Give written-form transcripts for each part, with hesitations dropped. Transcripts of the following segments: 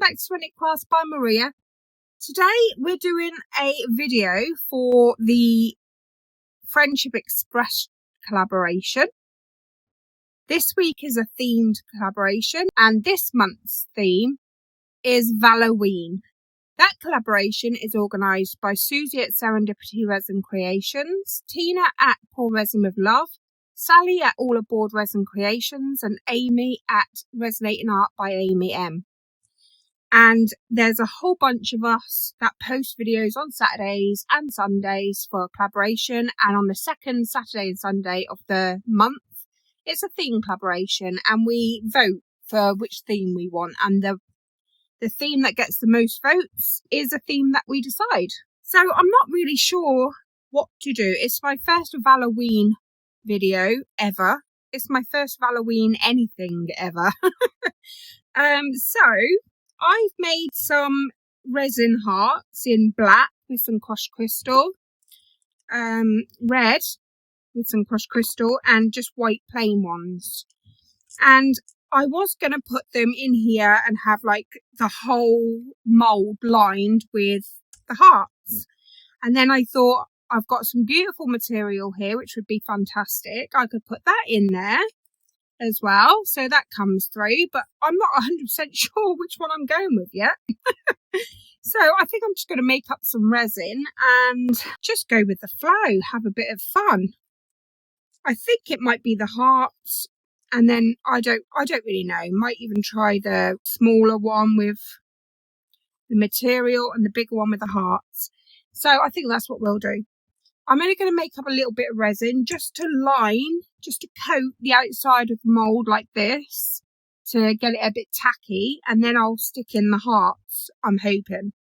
back to Swenic Crafts by Maria. Today we're doing a video for the Friendship Express collaboration. This week is a themed collaboration and this month's theme is Valloween. That collaboration is organised by Susie at Serendipity Resin Creations, Tina at Pour Resin with Love, Sally at All Aboard Resin Creations and Amy at Resonating Art by Amy M. And there's a whole bunch of us that post videos on Saturdays and Sundays for collaboration. And on the second Saturday and Sunday of the month, it's a theme collaboration and we vote for which theme we want. And the theme that gets the most votes is a theme that we decide. So I'm not really sure what to do. It's my first Valloween video ever. It's my first Valloween anything ever. So I've made some resin hearts in black with some crushed crystal, red with some crushed crystal, and just white plain ones. And I was going to put them in here and have like the whole mould lined with the hearts. And then I thought, I've got some beautiful material here, which would be fantastic. I could put that in there as well, so that comes through, but I'm not 100% sure which one I'm going with yet. So I think I'm just going to make up some resin and just go with the flow, have a bit of fun. I think it might be the hearts, and then I don't really know, might even try the smaller one with the material and the bigger one with the hearts. So I think that's what we'll do. I'm only going to make up a little bit of resin just to coat the outside of the mould like this to get it a bit tacky, and then I'll stick in the hearts, I'm hoping.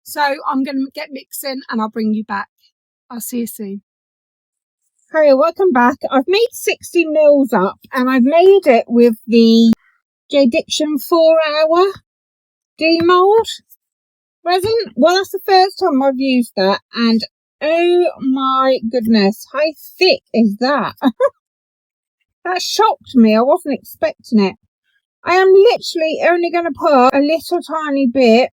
So I'm going to get mixing and I'll bring you back. I'll see you soon. Hey, welcome back. I've made 60 mils up and I've made it with the J-Diction 4-hour demold resin. Well, that's the first time I've used that, and oh my goodness, how thick is that? That shocked me. I wasn't expecting it. I am literally only going to put a little tiny bit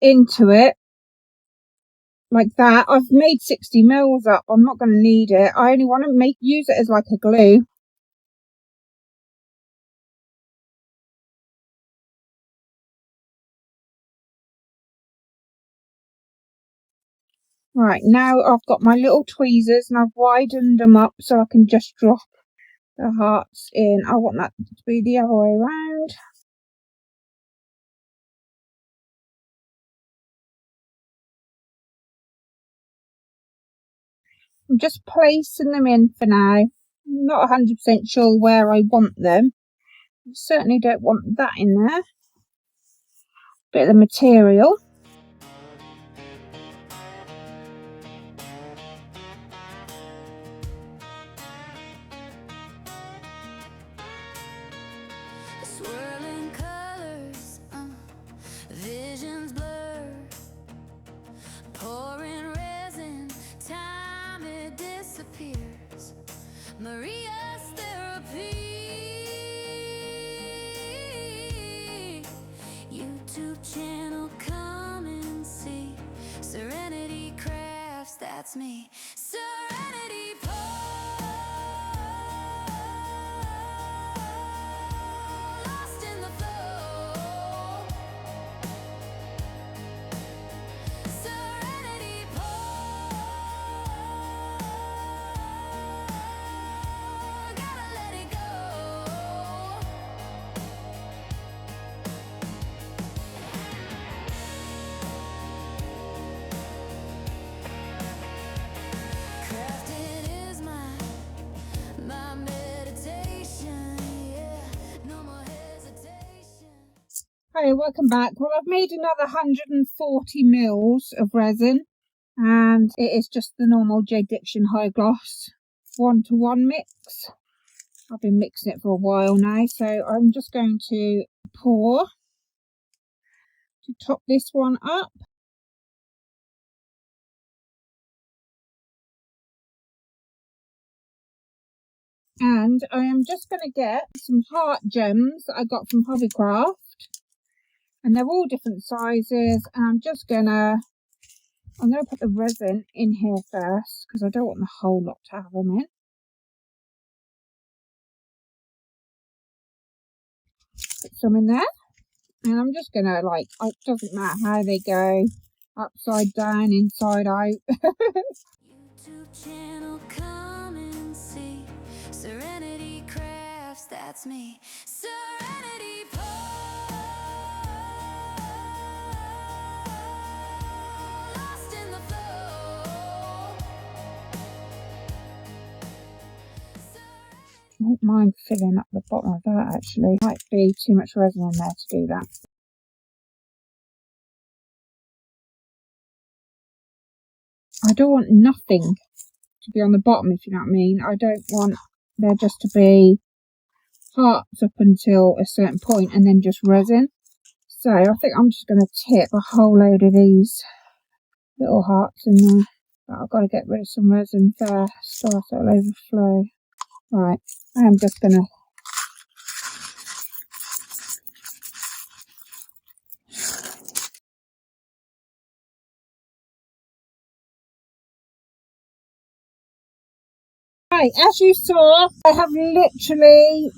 into it. Like that. I've made 60 mils up. I'm not going to need it. I only want to use it as like a glue. Right, now I've got my little tweezers and I've widened them up so I can just drop the hearts in. I want that to be the other way around. I'm just placing them in for now. I'm not 100% sure where I want them. I certainly don't want that in there. Bit of the material. Swirling colors, visions blur, pouring resin, time it disappears. Maria's therapy, YouTube channel, come and see. Serenity Crafts, that's me. Serenity Hey, welcome back. Well, I've made another 140 mils of resin, and it is just the normal J-Diction High Gloss 1-to-1 mix. I've been mixing it for a while now, so I'm just going to pour to top this one up. And I am just going to get some heart gems that I got from Hobbycraft. And they're all different sizes, and I'm gonna put the resin in here first because I don't want the whole lot to have them in. Put some in there, and I'm just gonna it doesn't matter how they go, upside down, inside out. YouTube channel, come and see. Serenity Crafts, that's me. Serenity lost in the flow. I don't mind filling up the bottom of that actually. Might be too much resin in there to do that. I don't want nothing to be on the bottom, if you know what I mean. I don't want there just to be hearts up until a certain point and then just resin. So I think I'm just going to tip a whole load of these little hearts in there. But I've got to get rid of some resin first or else it'll overflow. Right, I am just going to Right, as you saw, I have literally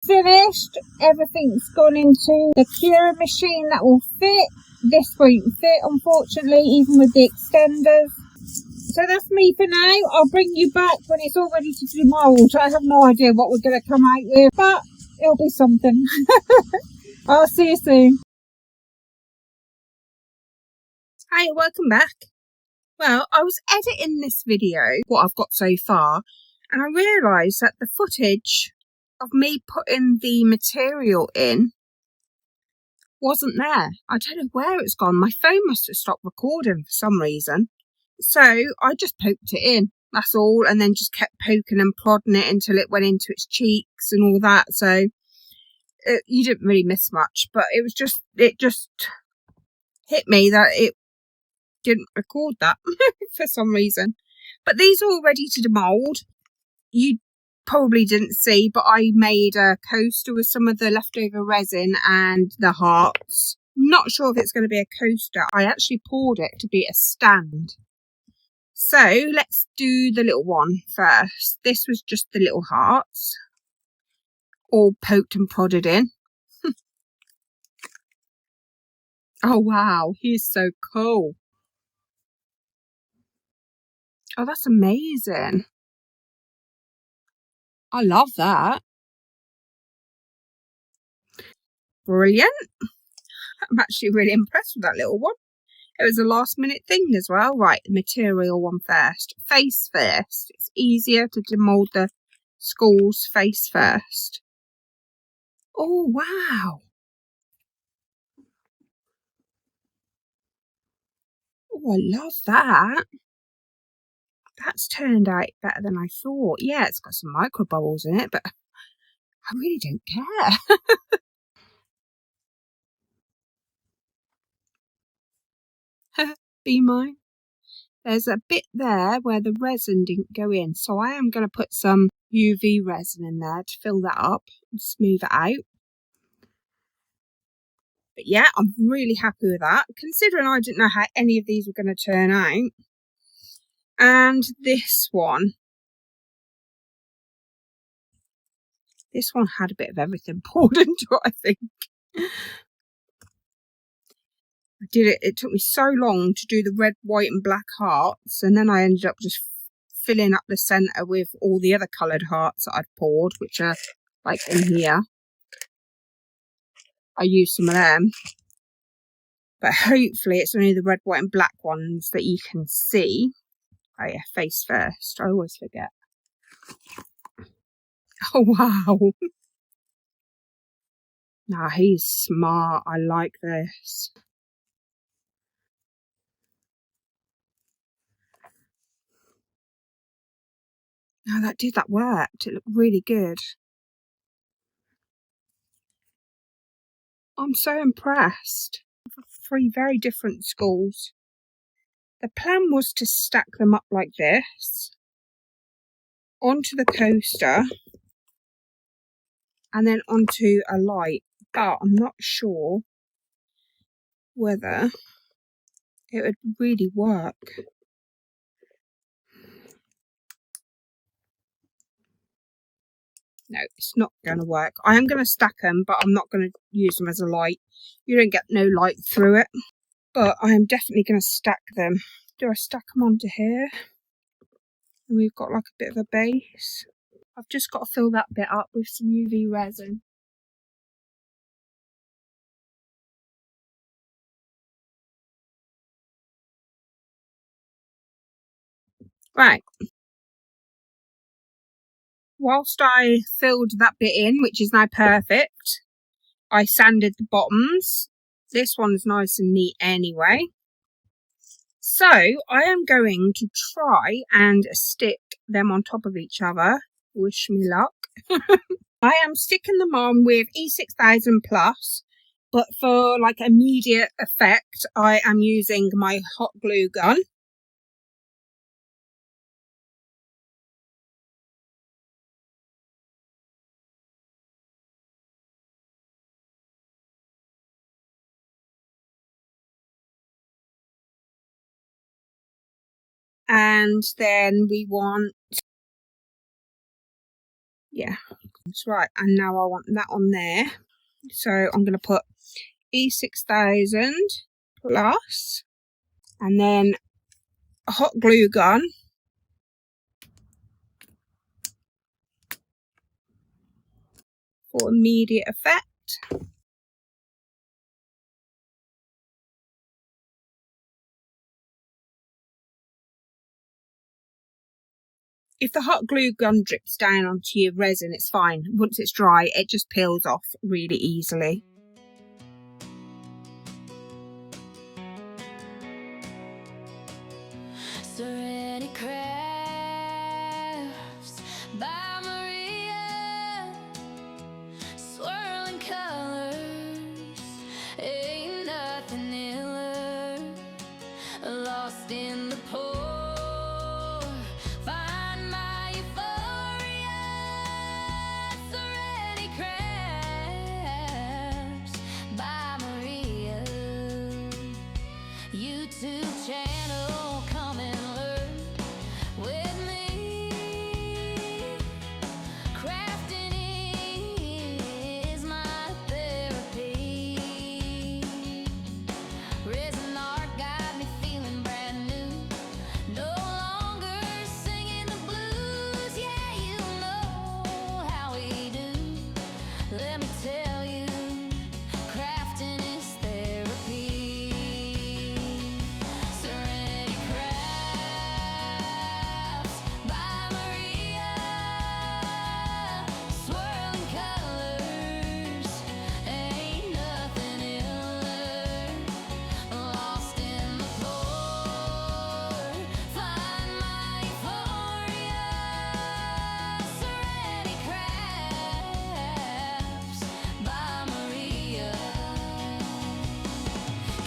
finished. Everything's gone into the curing machine that will fit. This won't fit, unfortunately, even with the extenders. So that's me for now. I'll bring you back when it's all ready to demould. I have no idea what we're going to come out with, but it'll be something. I'll see you soon. Hi, welcome back. Well, I was editing this video, what I've got so far, and I realised that the footage of me putting the material in wasn't there. I don't know where it's gone. My phone must have stopped recording for some reason. So I just poked it in, that's all, and then just kept poking and prodding it until it went into its cheeks and all that. So you didn't really miss much, but it just hit me that it didn't record that for some reason. But these are all ready to demould. You probably didn't see, but I made a coaster with some of the leftover resin and the hearts. Not sure if it's going to be a coaster. I actually poured it to be a stand. So let's do the little one first. This was just the little hearts, all poked and prodded in. Oh wow, he's so cool. Oh, that's amazing. I love that. Brilliant. I'm actually really impressed with that little one. It was a last minute thing as well. Right, the material one first. Face first. It's easier to demould the skull's face first. Oh, wow. Oh, I love that. That's turned out better than I thought. Yeah, it's got some micro bubbles in it, but I really don't care. Be mine. There's a bit there where the resin didn't go in, so I am going to put some UV resin in there to fill that up and smooth it out. But yeah, I'm really happy with that, considering I didn't know how any of these were going to turn out. And this one had a bit of everything poured into it, I think. I did it. It took me so long to do the red, white and black hearts, and then I ended up just filling up the centre with all the other coloured hearts that I'd poured, which are like in here. I used some of them, but hopefully it's only the red, white and black ones that you can see. Oh yeah, face first. I always forget. Oh wow. Nah, he's smart. I like this. No, that worked. It looked really good. I'm so impressed. 3 very different schools. The plan was to stack them up like this onto the coaster and then onto a light, but I'm not sure whether it would really work. No, it's not going to work. I am going to stack them, but I'm not going to use them as a light. You don't get no light through it. But I am definitely going to stack them. Do I stack them onto here? And we've got like a bit of a base. I've just got to fill that bit up with some UV resin. Right. Whilst I filled that bit in, which is now perfect, I sanded the bottoms. This one's nice and neat anyway. So I am going to try and stick them on top of each other. Wish me luck. I am sticking them on with E6000 Plus, but for like immediate effect, I am using my hot glue gun. And then we want, yeah, that's right. And now I want that on there. So I'm going to put E6000 Plus and then a hot glue gun. For immediate effect. If the hot glue gun drips down onto your resin, it's fine. Once it's dry, it just peels off really easily. Serenity Crafts by Maria, swirling colors, ain't nothing iller, lost in the pour, find my euphoria. Serenity Crafts by Maria, YouTube channel, come and learn with me. Crafting is my therapy. Resin art got me feeling brand new. No longer singing the blues. Yeah, you know how we do. Let me tell you, crafting is therapy. Serenity Crafts by Maria, swirling colors, ain't nothing iller, lost in the pour, find my euphoria. Serenity Crafts by Maria.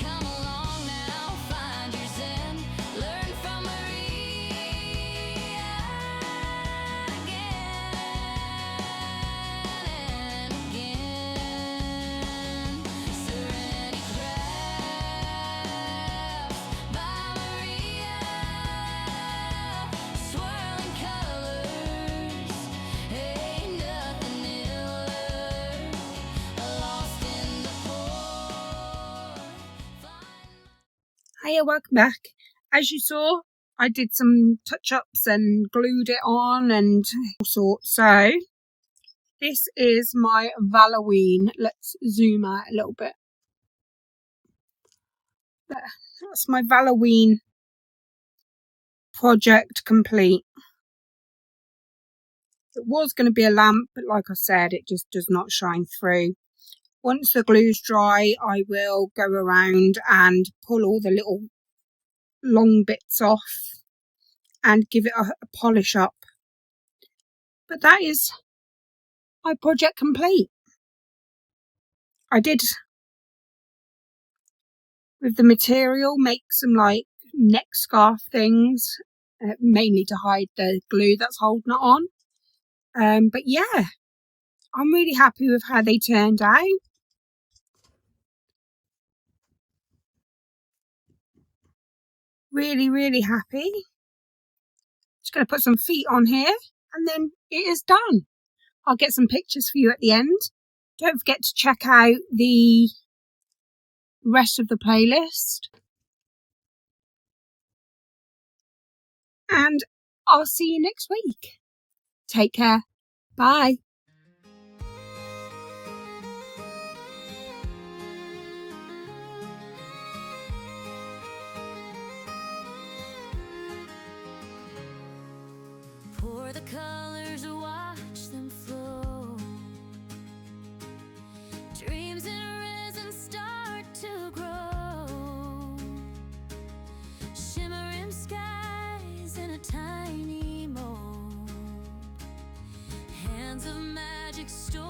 Come along now, find your zen, learn from Maria again and again. Serenity Crafts by Maria, swirling colors, ain't nothing iller, lost in the pour. Hiya, welcome back. As you saw, I did some touch-ups and glued it on and all sorts. So this is my Valloween. Let's zoom out a little bit. There. That's my Valloween project complete. It was going to be a lamp, but like I said, it just does not shine through. Once the glue's dry, I will go around and pull all the little long bits off and give it a polish up. But that is my project complete. I did, with the material, make some like neck scarf things, mainly to hide the glue that's holding it on. But yeah, I'm really happy with how they turned out. really, really happy. Just going to put some feet on here and then it is done. I'll get some pictures for you at the end. Don't forget to check out the rest of the playlist. And I'll see you next week. Take care. Bye. Pour the colors, watch them flow. Dreams in resin start to grow. Shimmering skies in a tiny mold. Hands of magic store.